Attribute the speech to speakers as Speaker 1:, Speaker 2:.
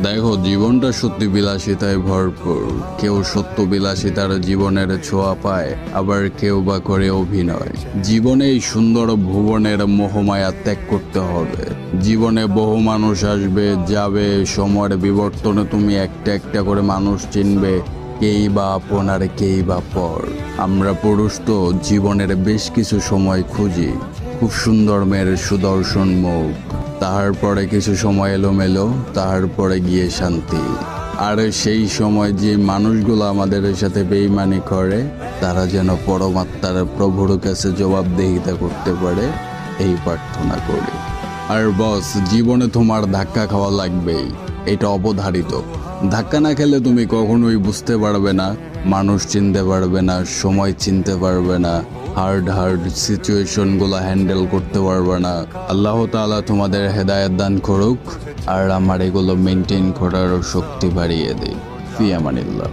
Speaker 1: দেখো, জীবনটা সত্যি বিলাসিতায় ভরপুর। কেউ সত্য বিলাসিতার জীবনের ছোঁয়া পায়, আবার কেউ বা করে অভিনয়। জীবনে এই সুন্দর ভুবনের মোহমায়া ত্যাগ করতে হবে। জীবনে বহু মানুষ আসবে যাবে, সময়ের বিবর্তনে তুমি একটা একটা করে মানুষ চিনবে, কেই বা আপন আর কেই বা পর। আমরা পুরুষ তো জীবনের বেশ কিছু সময় খুঁজি, খুব সুন্দর মেয়ের সুদর্শন মুখ, তাহার পরে কিছু সময় এলোমেলো, তাহার পরে গিয়ে শান্তি। আর সেই সময় যে মানুষগুলো আমাদের সাথে বেইমানি করে, তারা যেন পরমাত্মার প্রভুর কাছে জবাবদিহিতা করতে পারে, এই প্রার্থনা করি। আর বস, জীবনে তোমার ধাক্কা খাওয়া লাগবেই, এটা অবধারিত। ধাক্কা না খেলে তুমি কখনোই বুঝতে পারবে না, মানুষ চিনতে পারবে না, সময় চিনতে পারবে না, হার্ড সিচুয়েশনগুলো হ্যান্ডেল করতে পারবে না। আল্লাহ তাআলা তোমাদের হেদায়েত দান করুক, আর আমার এগুলো মেনটেন করারও শক্তি বাড়িয়ে দিই। ফি আমানিল্লাহ।